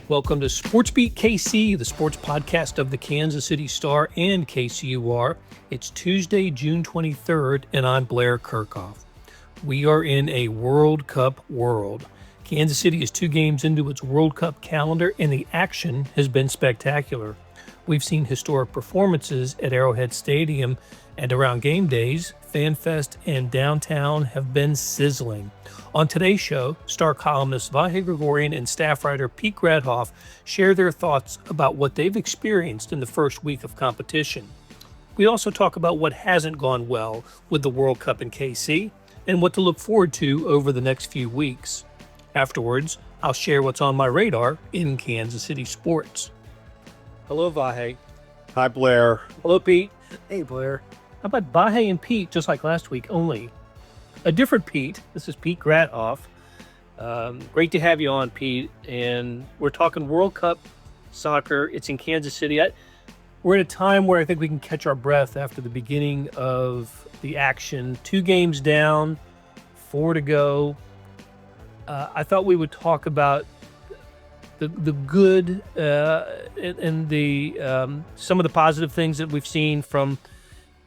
Welcome to SportsBeat KC, the sports podcast of the Kansas City Star and KCUR. It's Tuesday, June 23rd, and I'm Blair Kerkhoff. We are in a World Cup world. Kansas City is 2 games into its World Cup calendar, and the action has been spectacular. We've seen historic performances at Arrowhead Stadium, and around game days, FanFest and downtown have been sizzling. On today's show, Star columnist Vahe Gregorian and staff writer Pete Grathoff share their thoughts about what they've experienced in the first week of competition. We also talk about what hasn't gone well with the World Cup in KC and what to look forward to over the next few weeks. Afterwards, I'll share what's on my radar in Kansas City sports. Hello, Vahe. Hi, Blair. Hello, Pete. Hey, Blair. How about Vahe and Pete, just like last week, only a different Pete? This is Pete Grathoff. Great to have you on, Pete. And we're talking World Cup soccer. It's in Kansas City. We're at a time where I think we can catch our breath after the beginning of the action. 2 games down, 4 to go. I thought we would talk about the good and the some of the positive things that we've seen from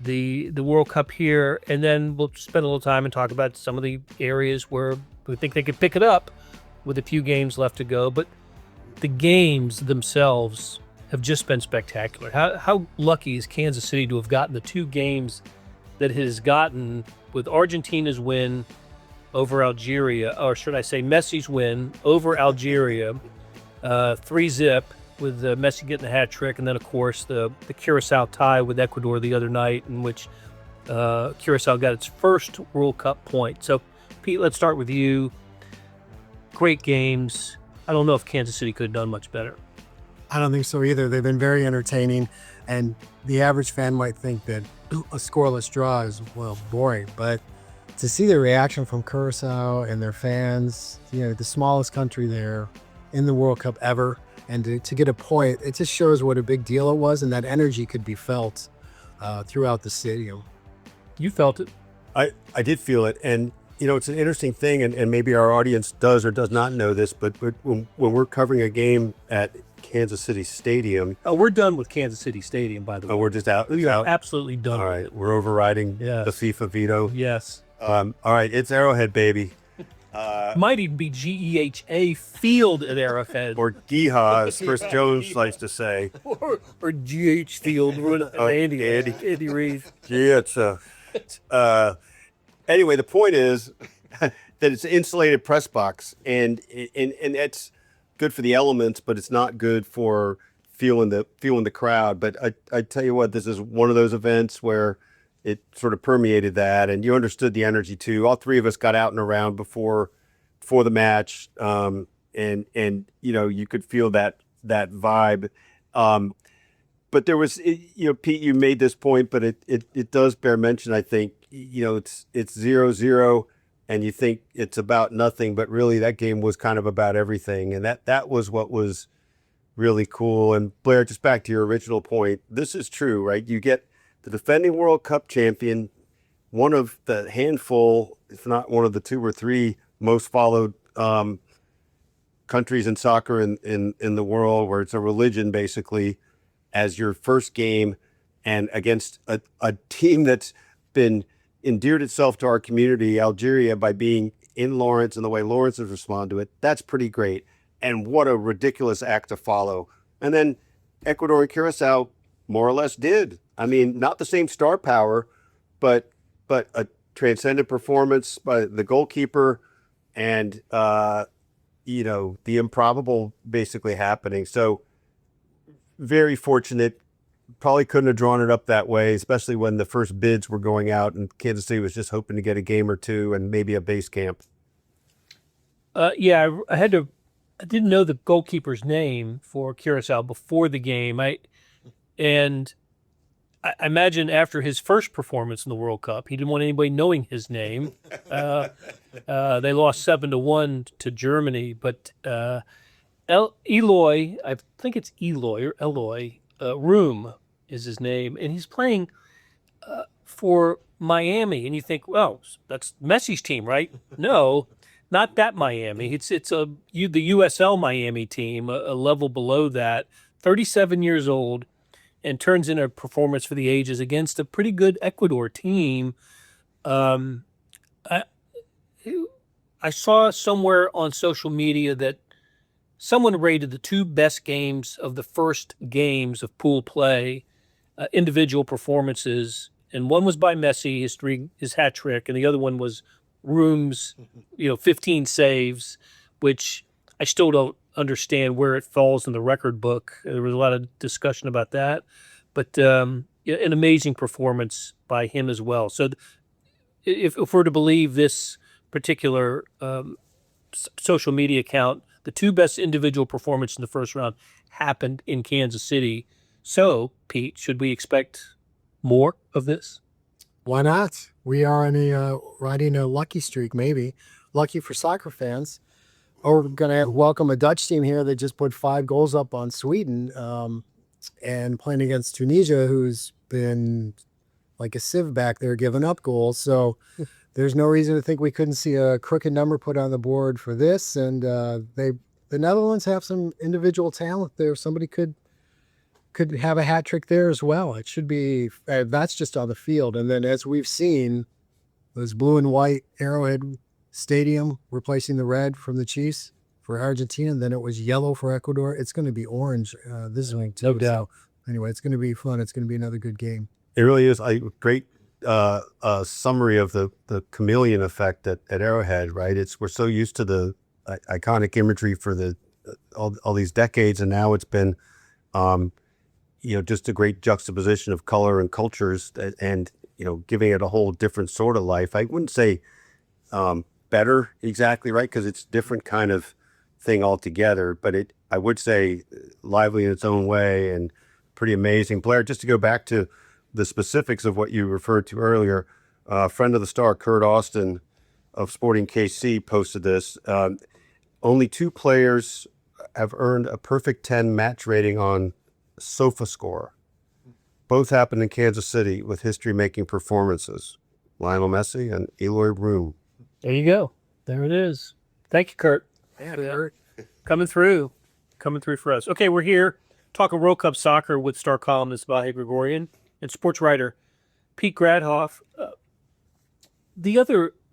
the World Cup here, and then we'll spend a little time and talk about some of the areas where we think they could pick it up with a few games left to go. But the games themselves have just been spectacular. How lucky is Kansas City to have gotten the 2 games that it has gotten, with Argentina's win over Algeria, or should I say Messi's win over Algeria, 3-0, with Messi getting the hat trick, and then, of course, the Curacao tie with Ecuador the other night, in which Curacao got its first World Cup point. So, Pete, let's start with you. Great games. I don't know if Kansas City could have done much better. I don't think so either. They've been very entertaining, and the average fan might think that a scoreless draw is, well, boring, but to see the reaction from Curacao and their fans, the smallest country there in the World Cup ever, and to get a point, it just shows what a big deal it was, and that energy could be felt throughout the stadium. You felt it. I did feel it. And, it's an interesting thing, and maybe our audience does or does not know this, but when we're covering a game at Kansas City Stadium. Oh, we're done with Kansas City Stadium, by the way. Oh, we're just out? Absolutely done. All right. We're overriding the FIFA veto. Yes. All right. It's Arrowhead, baby. Might even be GEHA Field at Arrowhead. Or GEHA, as Chris Jones likes to say. or GH Field. Andy Reid. Yeah, anyway, the point is that it's an insulated press box, and that's good for the elements, but it's not good for feeling the crowd. But I tell you what, this is one of those events where it sort of permeated that, and you understood the energy too. All 3 of us got out and around before the match, and you could feel that vibe. But there was, Pete, you made this point, but it does bear mention. I think it's 0-0, and you think it's about nothing, but really that game was kind of about everything, and that was what was really cool. And Blair, just back to your original point, this is true, right? You get the defending World Cup champion, one of the handful, if not one of the 2 or 3 most followed countries in soccer in the world, where it's a religion basically, as your first game, and against a team that's been endeared itself to our community, Algeria, by being in Lawrence and the way Lawrence has responded to it. That's pretty great. And what a ridiculous act to follow. And then Ecuador and Curacao more or less did. I mean, not the same star power, but a transcendent performance by the goalkeeper, and the improbable basically happening. So very fortunate. Probably couldn't have drawn it up that way, especially when the first bids were going out and Kansas City was just hoping to get a game or 2 and maybe a base camp. I didn't know the goalkeeper's name for Curacao before the game. I imagine after his first performance in the World Cup, he didn't want anybody knowing his name. They lost 7-1 to Germany, but Eloy, I think it's Eloy or Eloy, Room is his name, and he's playing for Miami. And you think, well, that's Messi's team, right? No, not that Miami. It's the USL Miami team, a level below that. 37 years old, and turns in a performance for the ages against a pretty good Ecuador team. Um, I I saw somewhere on social media that someone rated the two best games of the first games of pool play, individual performances, and one was by Messi, his hat trick, and the other one was Room's, 15 saves, which I still don't understand where it falls in the record book. There was a lot of discussion about that, but an amazing performance by him as well. So, if we're to believe this particular social media account, the two best individual performances in the first round happened in Kansas City. So, Pete, should we expect more of this? Why not? We are on riding a lucky streak, maybe. Lucky for soccer fans. Or we're going to welcome a Dutch team here that just put 5 goals up on Sweden and playing against Tunisia, who's been like a sieve back there giving up goals. So there's no reason to think we couldn't see a crooked number put on the board for this. And the Netherlands have some individual talent there. Somebody could have a hat trick there as well. It should be, that's just on the field. And then as we've seen, those blue and white Arrowhead Stadium replacing the red from the Chiefs for Argentina, and then it was yellow for Ecuador. It's going to be orange this week too. No doubt. So, anyway, it's going to be fun. It's going to be another good game. It really is a great summary of the chameleon effect at Arrowhead, right? We're so used to the iconic imagery for all these decades, and now it's been just a great juxtaposition of color and cultures, and giving it a whole different sort of life. I wouldn't say better exactly, right? Because it's a different kind of thing altogether, but I would say lively in its own way and pretty amazing. Blair, just to go back to the specifics of what you referred to earlier, friend of the Star, Kurt Austin of Sporting KC, posted this. Only 2 players have earned a perfect 10 match rating on SofaScore. Both happened in Kansas City with history-making performances. Lionel Messi and Eloy Room. There you go. There it is. Thank you, Kurt. Yeah, Kurt. Coming through for us. Okay, we're here talking World Cup soccer with Star columnist Vahe Gregorian and sports writer Pete Grathoff. I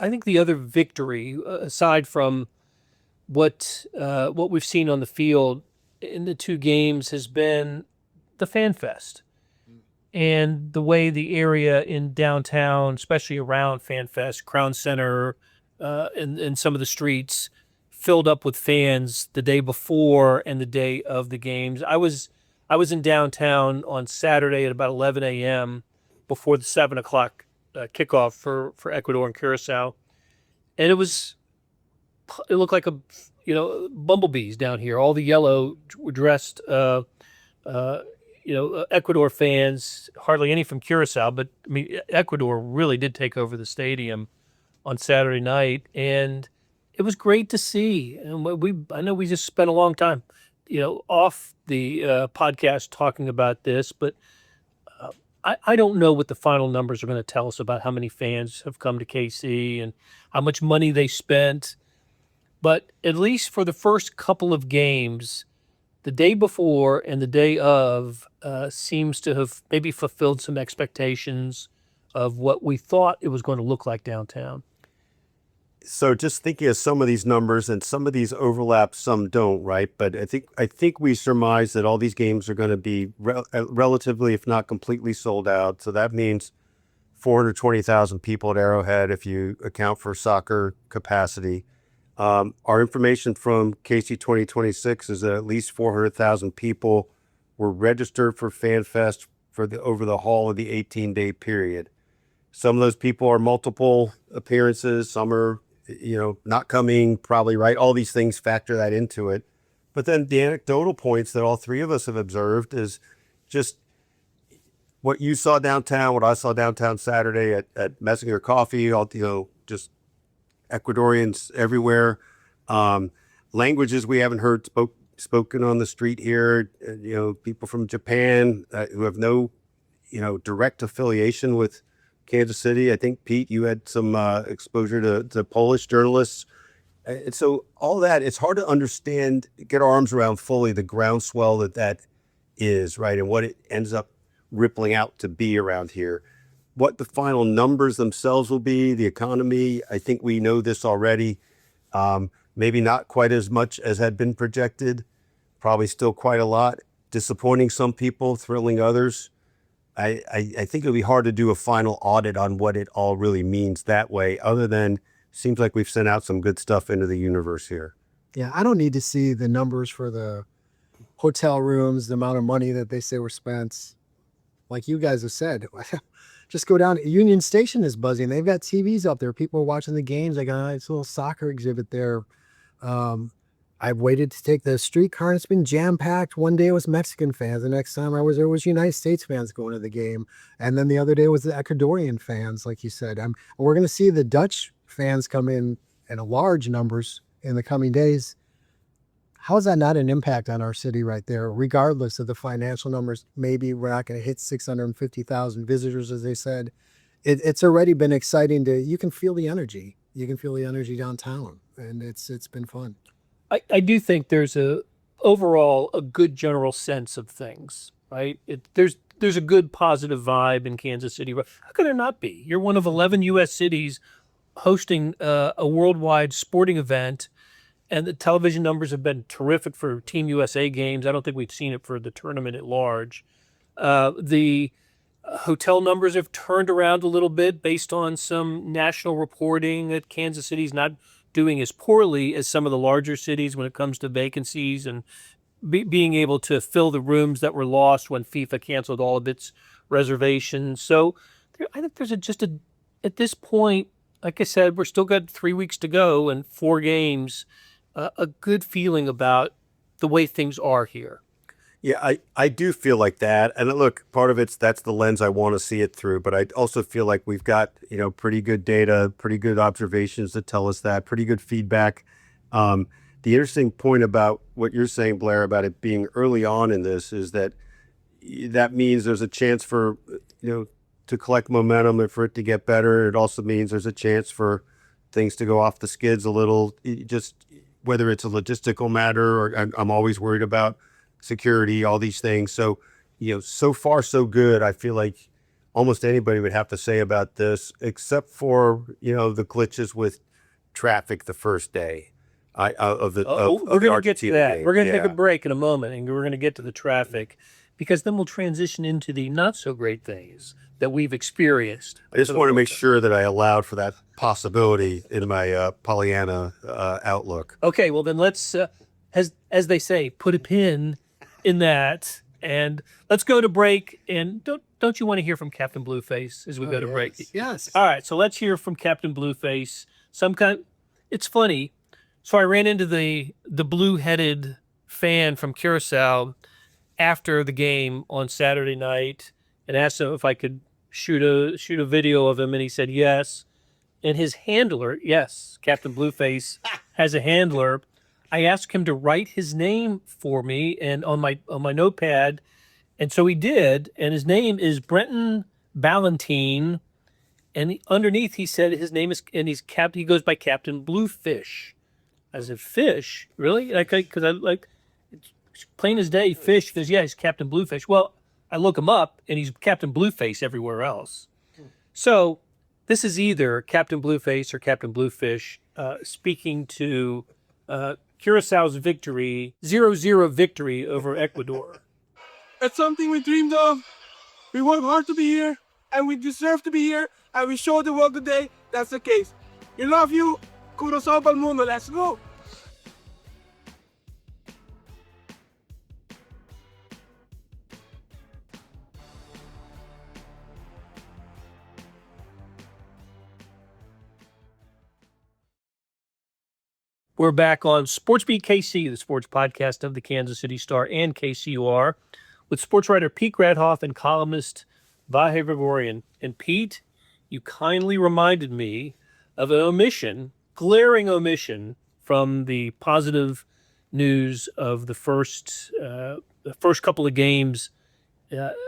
think the other victory, aside from what we've seen on the field in the 2 games, has been the Fan Fest and the way the area in downtown, especially around Fan Fest, Crown Center, and some of the streets, filled up with fans the day before and the day of the games. I was in downtown on Saturday at about 11 a.m. before the 7 o'clock kickoff for Ecuador and Curacao, and it looked like bumblebees down here. All the yellow dressed Ecuador fans, hardly any from Curacao, but I mean, Ecuador really did take over the stadium on Saturday night, and it was great to see. And I know we just spent a long time, off the podcast talking about this, but I don't know what the final numbers are going to tell us about how many fans have come to KC and how much money they spent. But at least for the first couple of games, the day before and the day of seems to have maybe fulfilled some expectations of what we thought it was going to look like downtown. So just thinking of some of these numbers, and some of these overlap, some don't, right? But I think we surmise that all these games are going to be relatively, if not completely, sold out. So that means 420,000 people at Arrowhead if you account for soccer capacity. Our information from KC 2026 is that at least 400,000 people were registered for FanFest over the whole of the 18-day period. Some of those people are multiple appearances. Some are, not coming, probably, right? All these things factor that into it. But then the anecdotal points that all 3 of us have observed is just what you saw downtown, what I saw downtown Saturday at Messenger Coffee, just Ecuadorians everywhere, languages we haven't heard spoken on the street here, people from Japan who have no, direct affiliation with Kansas City. I think, Pete, you had some exposure to Polish journalists And so all that, it's hard to understand, get our arms around fully the groundswell that is, right? And what it ends up rippling out to be around here. What the final numbers themselves will be, the economy, I think we know this already. Maybe not quite as much as had been projected, probably still quite a lot. Disappointing some people, thrilling others. I think it'll be hard to do a final audit on what it all really means that way, other than seems like we've sent out some good stuff into the universe here. Yeah, I don't need to see the numbers for the hotel rooms, the amount of money that they say were spent. Like you guys have said, just go down. Union Station is buzzing. They've got TVs up there. People are watching the games. They got a nice little soccer exhibit there. I've waited to take the streetcar, and it's been jam-packed. One day it was Mexican fans. The next time I was there was United States fans going to the game. And then the other day was the Ecuadorian fans, like you said. We're going to see the Dutch fans come in large numbers in the coming days. How is that not an impact on our city right there, regardless of the financial numbers? Maybe we're not going to hit 650,000 visitors, as they said. It's already been exciting you can feel the energy. You can feel the energy downtown, and it's been fun. I do think there's overall a good general sense of things, right? There's a good positive vibe in Kansas City. How could there not be? You're one of 11 U.S. cities hosting a worldwide sporting event, and the television numbers have been terrific for Team USA games. I don't think we've seen it for the tournament at large. The hotel numbers have turned around a little bit based on some national reporting that Kansas City's not doing as poorly as some of the larger cities when it comes to vacancies and being able to fill the rooms that were lost when FIFA canceled all of its reservations. So I think there's at this point, like I said, we're still got 3 weeks to go and 4 games, a good feeling about the way things are here. Yeah, I do feel like that. And look, part of that's the lens I want to see it through. But I also feel like we've got, pretty good data, pretty good observations that tell us that, pretty good feedback. The interesting point about what you're saying, Blair, about it being early on in this is that means there's a chance for, to collect momentum and for it to get better. It also means there's a chance for things to go off the skids a little, just whether it's a logistical matter or I'm always worried about security, all these things. So, so far so good. I feel like almost anybody would have to say about this, except for, the glitches with traffic the first day we're going to get to that. Game. We're going to take a break in a moment, and we're going to get to the traffic, because then we'll transition into the not so great things that we've experienced. I just want to make sure that I allowed for that possibility in my Pollyanna outlook. Okay, well then let's, as they say, put a pin in that, and let's go to break. And don't you want to hear from Captain Blueface as we go to break? Yes. All right, so let's hear from Captain Blueface. It's funny. So I ran into the blue-headed fan from Curacao after the game on Saturday night and asked him if I could shoot a video of him, and he said yes. And his handler, yes, Captain Blueface has a handler. I asked him to write his name for me and on my notepad, and so he did. And his name is Brenton Ballantine, and underneath he said his name is, and he goes by Captain Bluefish. I said, fish, really? Because I like, it's plain as day, fish. Because he's Captain Bluefish. Well, I look him up, and he's Captain Blueface everywhere else. So this is either Captain Blueface or Captain Bluefish speaking to Curaçao's victory, 0-0 victory over Ecuador. It's something we dreamed of. We work hard to be here, and we deserve to be here, and we showed the world today that's the case. We love you. Curaçao pa'l mundo. Let's go. We're back on SportsBeat KC, the sports podcast of the Kansas City Star and KCUR, with sportswriter Pete Grathoff and columnist Vahe Gregorian. And Pete, you kindly reminded me of an glaring omission from the positive news of the first couple of games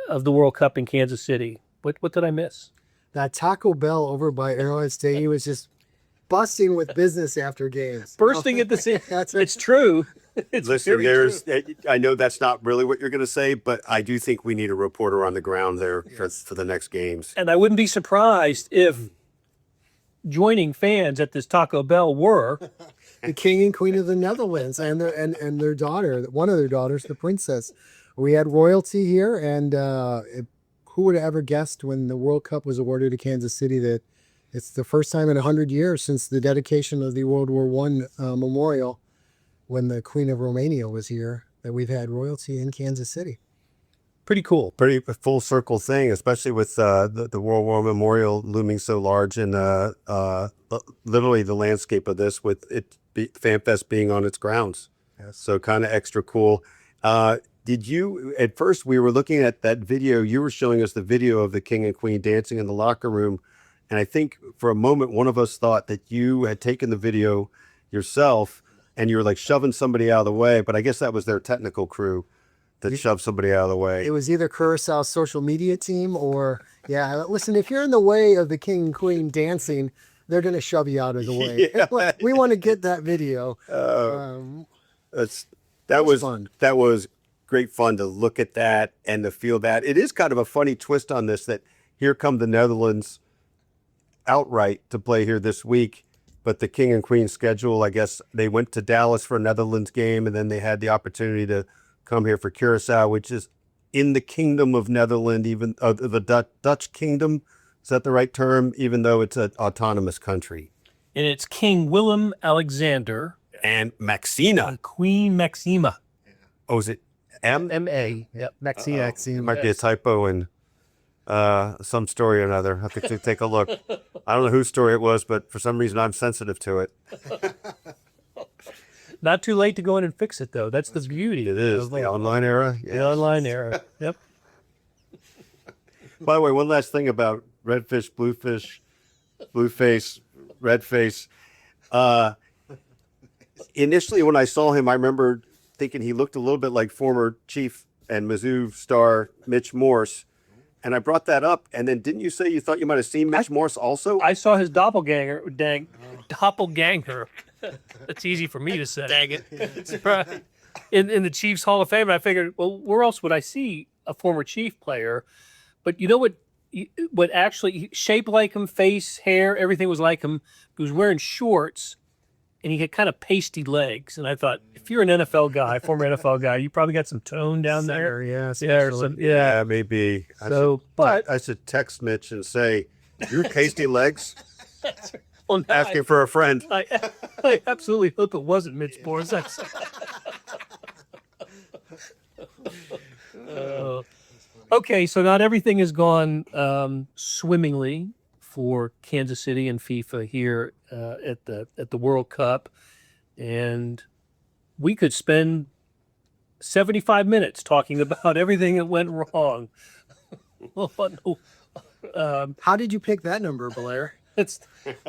of the World Cup in Kansas City. What did I miss? That Taco Bell over by Arrowhead Stadium was just busting with business after games. Bursting at the seams. That's It's true. It's Listen, very true. I know that's not really what you're going to say, but I do think we need a reporter on the ground there for the next games. And I wouldn't be surprised if joining fans at this Taco Bell were the king and queen of the Netherlands and their daughter, one of their daughters, the princess. We had royalty here, and who would have ever guessed when the World Cup was awarded to Kansas City that it's the first time in 100 years since the dedication of the World War I memorial, when the Queen of Romania was here, that we've had royalty in Kansas City. pretty cool. Pretty full circle thing, especially with the World War Memorial looming so large, and literally the landscape of this with FanFest being on its grounds. Yes. So kind of extra cool. Did you, at first we were looking at that video, you were showing us the video of the king and queen dancing in the locker room. And I think for a moment, one of us thought that you had taken the video yourself and you were like shoving somebody out of the way. But I guess that was their technical crew that shoved somebody out of the way. It was either Curaçao's social media team or, listen, if you're in the way of the king and queen dancing, they're going to shove you out of the way. Yeah. We want to get that video. That was fun. That was great fun to look at that and to feel that. It is kind of a funny twist on this, that here come the Netherlands outright to play here this week, but the king and queen schedule, I guess they went to Dallas for a Netherlands game, and then they had the opportunity to come here for Curaçao, which is in the kingdom of Netherlands, even the Dutch kingdom. Is that the right term? Even though it's an autonomous country. And it's King Willem Alexander And Maxina. and Queen Maxima. Oh, is it M? M-A. Yep. Maxima. It might be a typo in some story or another. I have to take a look. I don't know whose story it was, but for some reason I'm sensitive to it. Not too late to go in and fix it, though. That's the beauty. It is the online era. The online era. Yep. By the way, one last thing about redfish, bluefish, blueface, redface. Initially, when I saw him, I remember thinking he looked a little bit like former Chief and Mizzou star Mitch Morse. And I brought that up. And then didn't you say you thought you might have seen Mitch Morse also? I saw his doppelganger. Doppelganger. That's easy for me to say. Dang it. Right. In the Chiefs Hall of Fame. And I figured, well, where else would I see a former Chief player? But you know what actually shaped like him, face, hair, everything was like him. He was wearing shorts, and he had kind of pasty legs. And I thought, if you're an NFL guy, former NFL guy, you probably got some tone down there. Yes. Yeah, or some, yeah. Maybe. So, but I should text Mitch and say, your pasty legs? well, now Asking for a friend. I absolutely hope it wasn't Mitch Morse. Okay, so not everything has gone swimmingly for Kansas City and FIFA here at the World Cup, and we could spend 75 minutes talking about everything that went wrong. How did you pick that number, Blair?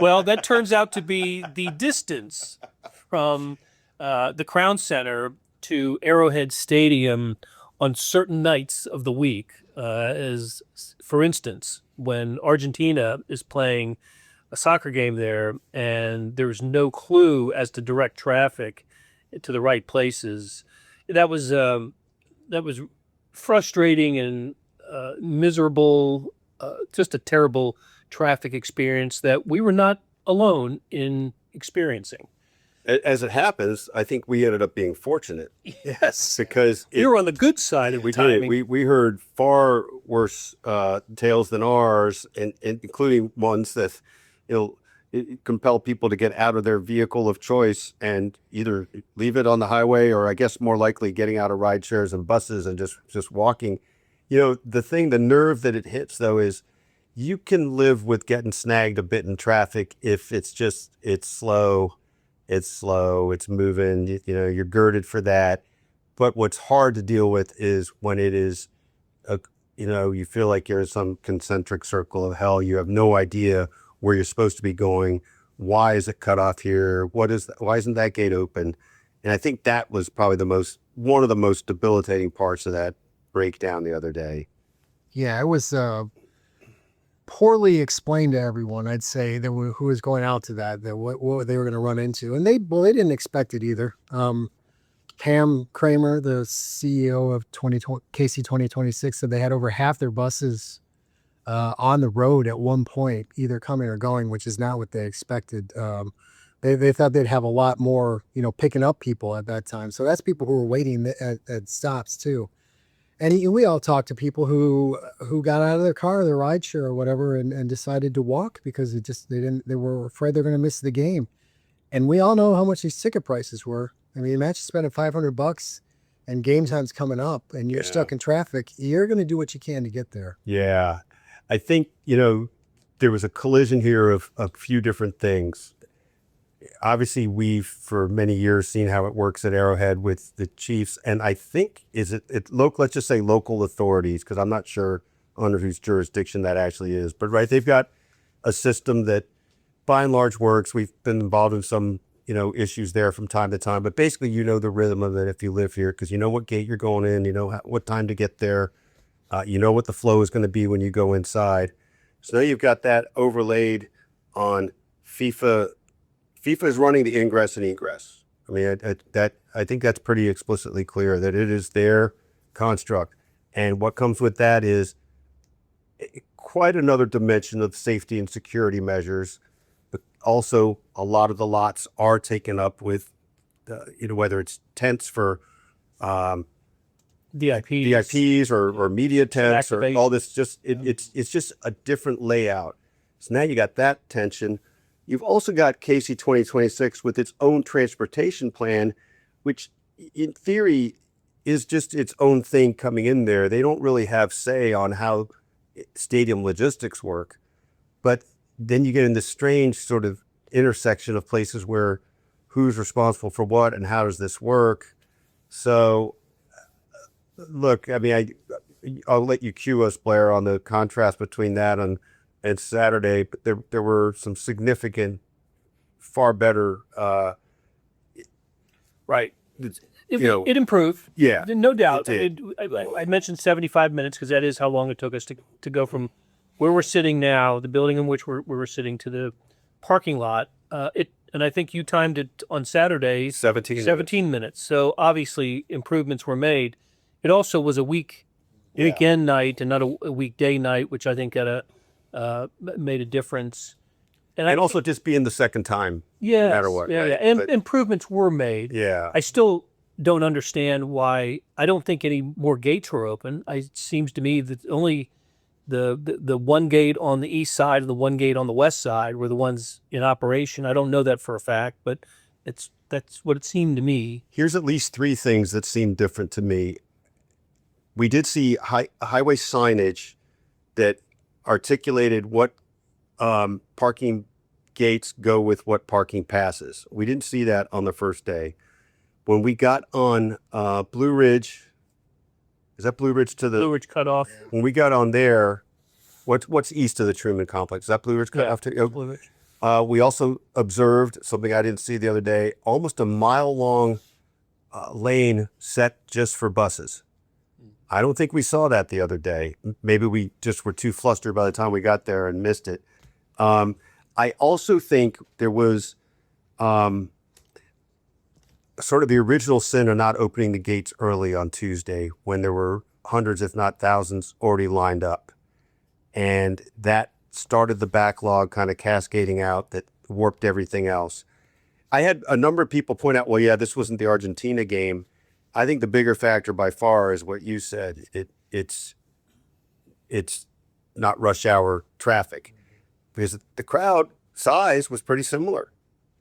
Well, that turns out to be the distance from the Crown Center to Arrowhead Stadium on certain nights of the week. As for instance, when Argentina is playing a soccer game there and there's no clue as to direct traffic to the right places, that was frustrating and miserable, just a terrible traffic experience that we were not alone in experiencing. As it happens, I think we ended up being fortunate. Yes, Because we were on the good side of we timing. did. We heard far worse tales than ours, and including ones that it compel people to get out of their vehicle of choice and either leave it on the highway, or I guess more likely getting out of ride shares and buses and just walking. The nerve that it hits though is you can live with getting snagged a bit in traffic if it's slow. It's slow, it's moving, you're girded for that. But what's hard to deal with is when it is, you feel like you're in some concentric circle of hell. You have no idea where you're supposed to be going. Why is it cut off here? Why isn't that gate open? And I think that was probably one of the most debilitating parts of that breakdown the other day. Yeah, it was poorly explained to everyone, I'd say, that who was going out to that what they were going to run into. And they didn't expect it either. Pam Kramer, the CEO of KC 2026, said they had over half their buses on the road at one point, either coming or going, which is not what they expected. They thought they'd have a lot more, picking up people at that time. So that's people who were waiting at stops too. And we all talked to people who got out of their car, their rideshare or whatever, and decided to walk because they were afraid they're going to miss the game. And we all know how much these ticket prices were. I mean, imagine spending $500 and game time's coming up and you're stuck in traffic. You're going to do what you can to get there. Yeah. I think, there was a collision here of a few different things. Obviously, we've for many years seen how it works at Arrowhead with the Chiefs. And I think, let's just say local authorities, because I'm not sure under whose jurisdiction that actually is. But right, they've got a system that by and large works. We've been involved in some issues there from time to time, but basically, the rhythm of it if you live here, because you know what gate you're going in, what time to get there, what the flow is going to be when you go inside. So now you've got that overlaid on FIFA. FIFA is running the ingress and egress. I mean, I think that's pretty explicitly clear that it is their construct, and what comes with that is quite another dimension of safety and security measures. But also, a lot of the lots are taken up with, whether it's tents for DIPs or media tents or all this. It's just a different layout. So now you got that tension. You've also got KC 2026 with its own transportation plan, which in theory is just its own thing coming in there. They don't really have say on how stadium logistics work, but then you get in this strange sort of intersection of places where who's responsible for what and how does this work. So look, I mean, I'll let you cue us, Blair, on the contrast between that and Saturday, but there were some significant, far better. Right. It improved. Yeah. No doubt. It did. I mentioned 75 minutes because that is how long it took us to go from where we're sitting now, the building in which we're sitting, to the parking lot. And I think you timed it on Saturday 17 minutes. So obviously improvements were made. It also was a weekend night and not a weekday night, which I think made a difference. And also just being the second time, no matter what. Yeah, right? yeah. And improvements were made. Yeah. I still don't understand why. I don't think any more gates were open. It seems to me that only the one gate on the east side and the one gate on the west side were the ones in operation. I don't know that for a fact, but that's what it seemed to me. Here's at least three things that seem different to me. We did see highway signage that articulated what parking gates go with what parking passes. We didn't see that on the first day. When we got on Blue Ridge, is that Blue Ridge to the Blue Ridge cutoff? When we got on there, what's east of the Truman Complex? Is that Blue Ridge cutoff? Yeah, Blue Ridge. We also observed something I didn't see the other day: almost a mile-long lane set just for buses. I don't think we saw that the other day. Maybe we just were too flustered by the time we got there and missed it. I also think there was sort of the original sin of not opening the gates early on Tuesday when there were hundreds, if not thousands, already lined up. And that started the backlog kind of cascading out that warped everything else. I had a number of people point out, well, yeah, this wasn't the Argentina game. I think the bigger factor by far is what you said. It's not rush hour traffic, because the crowd size was pretty similar.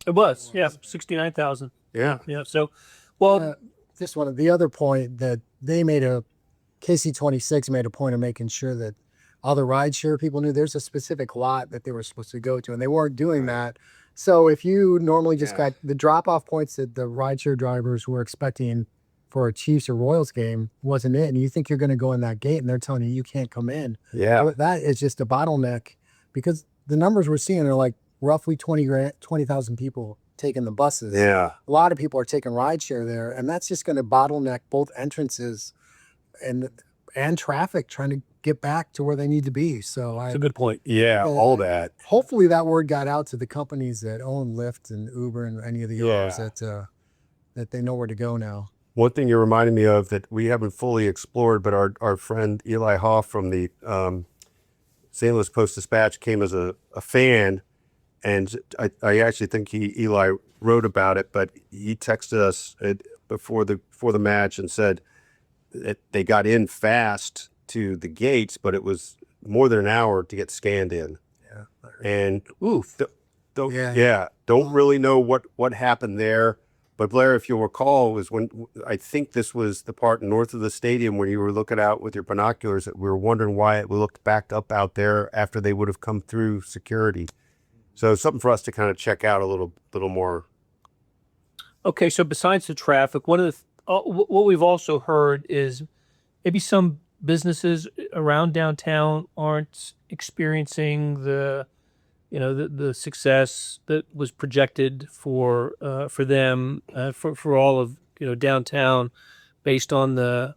It was, 69,000. Yeah. Yeah. So, well, Just one of the other point that they KC 26 made a point of making sure that all the rideshare people knew there's a specific lot that they were supposed to go to, and they weren't doing that. So if you normally just got the drop-off points that the rideshare drivers were expecting for a Chiefs or Royals game wasn't it, and you think you're going to go in that gate and they're telling you can't come in. Yeah. That is just a bottleneck, because the numbers we're seeing are like roughly 20,000 people taking the buses. Yeah. A lot of people are taking rideshare there, and that's just going to bottleneck both entrances and traffic trying to get back to where they need to be. So That's a good point. Yeah, all that. hopefully that word got out to the companies that own Lyft and Uber and any of the others that they know where to go now. One thing you're reminding me of that we haven't fully explored, but our friend Eli Hoff from the St. Louis Post-Dispatch came as a fan, and I actually think Eli wrote about it, but he texted us before the match and said that they got in fast to the gates, but it was more than an hour to get scanned in. Yeah. And don't Yeah. really know what happened there. But Blair, if you'll recall, was when I think this was the part north of the stadium where you were looking out with your binoculars that we were wondering why it looked backed up out there after they would have come through security. So something for us to kind of check out a little more. Okay, so besides the traffic, one of the what we've also heard is maybe some businesses around downtown aren't experiencing the success that was projected for them for all of downtown, based on the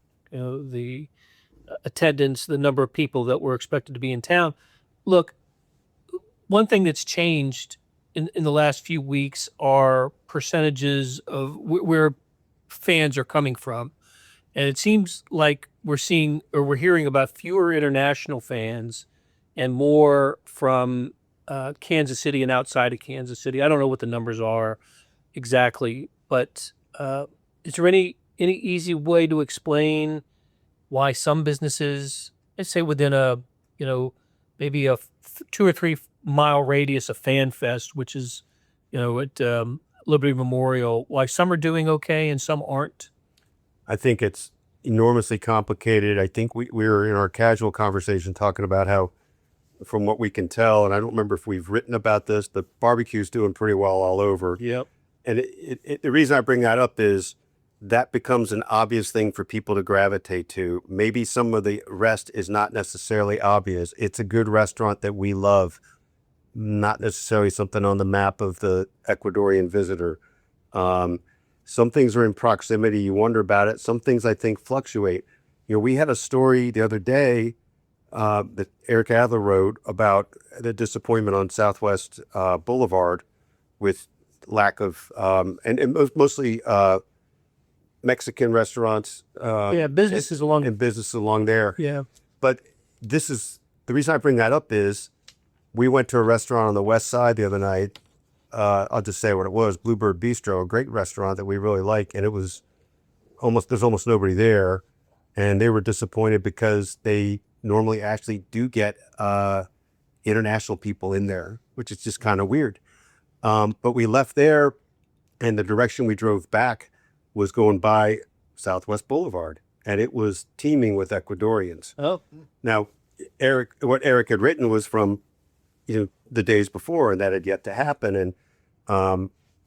attendance, the number of people that were expected to be in town. Look, one thing that's changed in the last few weeks are percentages of where fans are coming from. And it seems like we're hearing about fewer international fans and more from Kansas City and outside of Kansas City. I don't know what the numbers are exactly, but is there any easy way to explain why some businesses, let's say within maybe a 2 or 3 mile radius of Fan Fest, which is at Liberty Memorial, why some are doing okay and some aren't? I think it's enormously complicated. I think we were in our casual conversation talking about how, from what we can tell, and I don't remember if we've written about this, the barbecue's doing pretty well all over. Yep. And the reason I bring that up is that becomes an obvious thing for people to gravitate to. Maybe some of the rest is not necessarily obvious. It's a good restaurant that we love, not necessarily something on the map of the Ecuadorian visitor. Some things are in proximity. You wonder about it. Some things I think fluctuate. We had a story the other day that Eric Adler wrote about the disappointment on Southwest Boulevard with lack of, and mostly Mexican restaurants. Businesses along. And businesses along there. Yeah. But this is, the reason I bring that up is we went to a restaurant on the west side the other night. I'll just say what it was, Bluebird Bistro, a great restaurant that we really like. And it was there's almost nobody there. And they were disappointed because they normally actually do get international people in there, which is just kind of weird. But we left there, and the direction we drove back was going by Southwest Boulevard, and it was teeming with Ecuadorians. Oh. Now, what Eric had written was from the days before, and that had yet to happen. And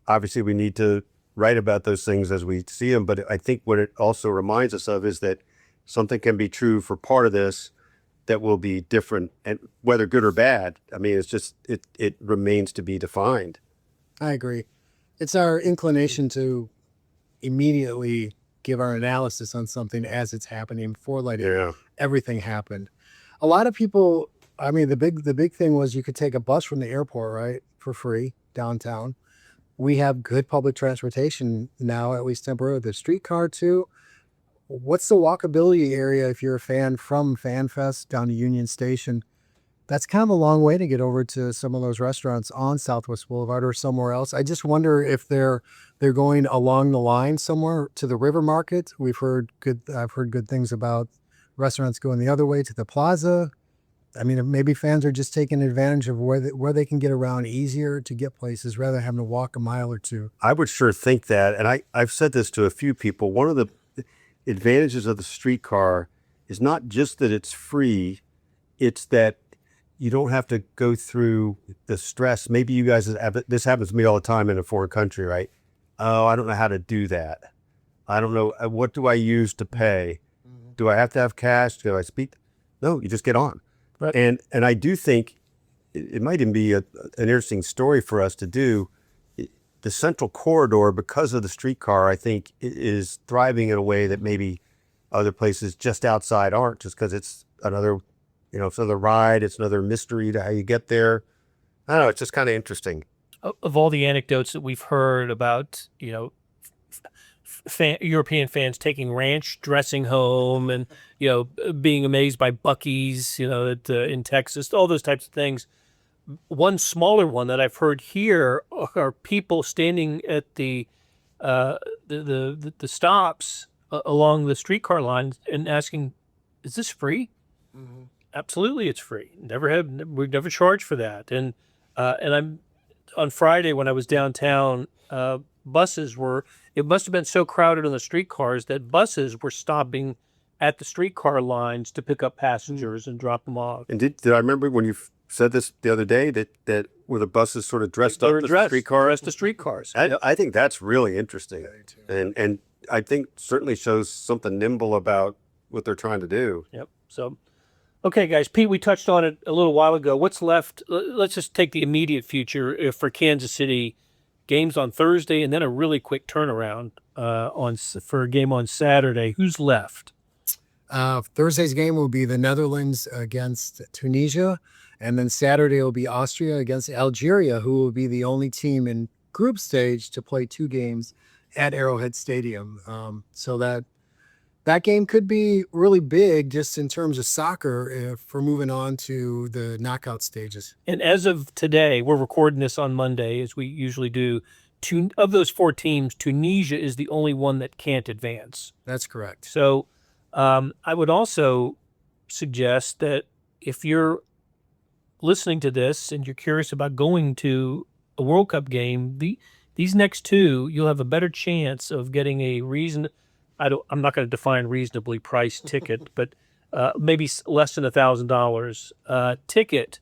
obviously we need to write about those things as we see them. But I think what it also reminds us of is that something can be true for part of this that will be different, and whether good or bad, I mean, it's just, it remains to be defined. I agree. It's our inclination to immediately give our analysis on something as it's happening before letting everything happen. A lot of people, I mean, the big thing was you could take a bus from the airport, right, for free downtown. We have good public transportation now, at least temporarily. The streetcar too. What's the walkability area if you're a fan from FanFest down to Union Station? That's kind of a long way to get over to some of those restaurants on Southwest Boulevard or somewhere else. I just wonder if they're going along the line somewhere to the River Market. I've heard good things about restaurants going the other way to the Plaza. I mean, maybe fans are just taking advantage of where they can get around easier to get places rather than having to walk a mile or two. I would sure think that, and I've said this to a few people. One of the advantages of the streetcar is not just that it's free, it's that you don't have to go through the stress. Maybe you guys have, this happens to me all the time in a foreign country, right? Oh, I don't know how to do that. I don't know. What do I use to pay? Do I have to have cash? Do I speak? No, you just get on. Right. And I do think it might even be an interesting story for us to do. The Central Corridor, because of the streetcar, I think is thriving in a way that maybe other places just outside aren't, just because it's another, it's another ride. It's another mystery to how you get there. I don't know. It's just kind of interesting. Of all the anecdotes that we've heard about, European fans taking ranch dressing home and, being amazed by Buc-ee's, in Texas, all those types of things. One smaller one that I've heard here are people standing at the stops along the streetcar lines and asking, "Is this free?" Mm-hmm. Absolutely, it's free. We've never charged for that. And I'm on Friday when I was downtown. Buses it must have been so crowded on the streetcars that buses were stopping at the streetcar lines to pick up passengers and drop them off. And did I remember when you said this the other day that were the buses sort of dressed up the streetcars? I think that's really interesting, and I think certainly shows something nimble about what they're trying to do. Yep. So, okay, guys, Pete, we touched on it a little while ago. What's left? Let's just take the immediate future for Kansas City. Games on Thursday, and then a really quick turnaround for a game on Saturday. Who's left? Thursday's game will be the Netherlands against Tunisia, and then Saturday will be Austria against Algeria, who will be the only team in group stage to play 2 games at Arrowhead Stadium. So that game could be really big just in terms of soccer if we're moving on to the knockout stages. And as of today, we're recording this on Monday, as we usually do. Of those 4 teams, Tunisia is the only one that can't advance. That's correct. So I would also suggest that if you're listening to this and you're curious about going to a World Cup game, these next 2, you'll have a better chance of getting a reason. I'm not going to define reasonably priced ticket, but maybe less than $1,000 ticket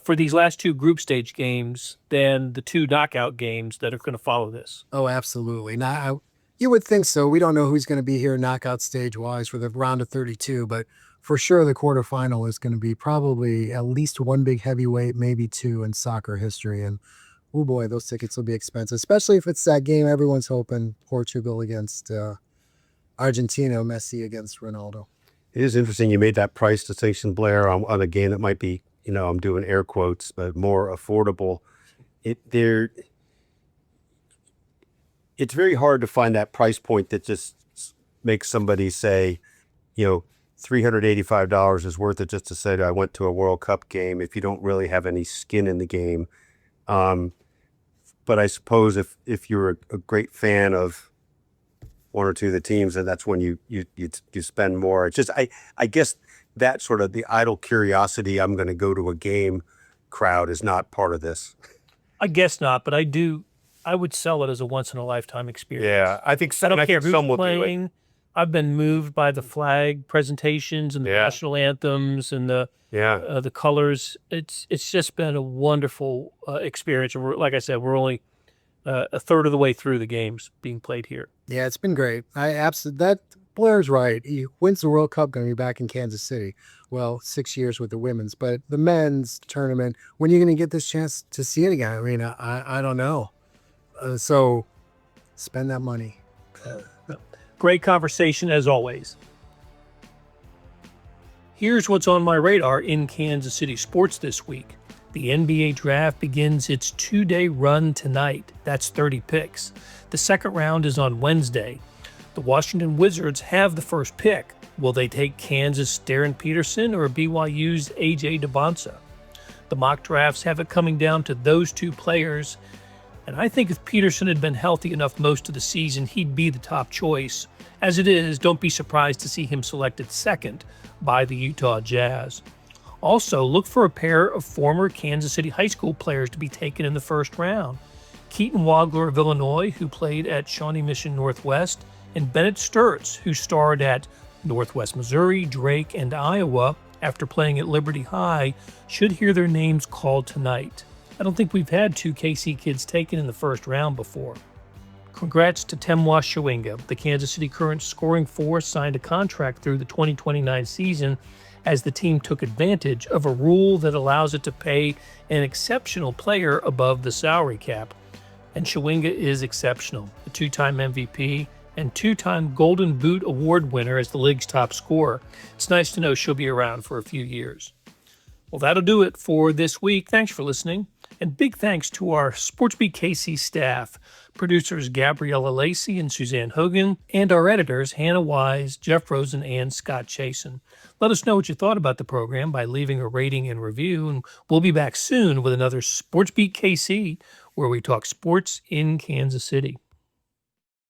for these last 2 group stage games than the 2 knockout games that are going to follow this. Oh, absolutely. Now, you would think so. We don't know who's going to be here knockout stage-wise for the round of 32, but for sure the quarterfinal is going to be probably at least 1 big heavyweight, maybe 2 in soccer history. And, oh boy, those tickets will be expensive, especially if it's that game everyone's hoping, Portugal against Argentina, Messi against Ronaldo. It is interesting you made that price distinction, Blair, on a game that might be, I'm doing air quotes, but more affordable. It's very hard to find that price point that just makes somebody say, $385 is worth it just to say that I went to a World Cup game if you don't really have any skin in the game. But I suppose if you're a great fan of 1 or 2 of the teams, and that's when you spend more. It's just I guess that sort of the idle curiosity, I'm going to go to a game crowd is not part of this. I guess not, but I would sell it as a once in a lifetime experience. Yeah, I think so. I don't care who's playing. I've been moved by the flag presentations and the national anthems and the colors. It's just been a wonderful experience. And like I said, we're only a third of the way through the games being played here. Yeah, it's been great. That Blair's right. He wins the World Cup, going to be back in Kansas City. Well, 6 years with the women's, but the men's tournament, when are you going to get this chance to see it again? I mean, I don't know. So spend that money. Great conversation as always. Here's what's on my radar in Kansas City sports this week. The NBA draft begins its 2-day run tonight. That's 30 picks. The second round is on Wednesday. The Washington Wizards have the first pick. Will they take Kansas' Darren Peterson or BYU's A.J. DeBonsa? The mock drafts have it coming down to those 2 players, and I think if Peterson had been healthy enough most of the season, he'd be the top choice. As it is, don't be surprised to see him selected second by the Utah Jazz. Also, look for a pair of former Kansas City high school players to be taken in the first round. Keaton Wagler of Illinois, who played at Shawnee Mission Northwest, and Bennett Sturts, who starred at Northwest Missouri, Drake, and Iowa after playing at Liberty High, should hear their names called tonight. I don't think we've had 2 KC kids taken in the first round before. Congrats to Temwa Shawinga. The Kansas City Current scoring force signed a contract through the 2029 season as the team took advantage of a rule that allows it to pay an exceptional player above the salary cap. And Shawinga is exceptional, a 2-time MVP and 2-time Golden Boot Award winner as the league's top scorer. It's nice to know she'll be around for a few years. Well, that'll do it for this week. Thanks for listening. And big thanks to our SportsBeat KC staff, producers Gabriella Lacey and Suzanne Hogan, and our editors Hannah Wise, Jeff Rosen, and Scott Chasen. Let us know what you thought about the program by leaving a rating and review, and we'll be back soon with another SportsBeat KC, where we talk sports in Kansas City.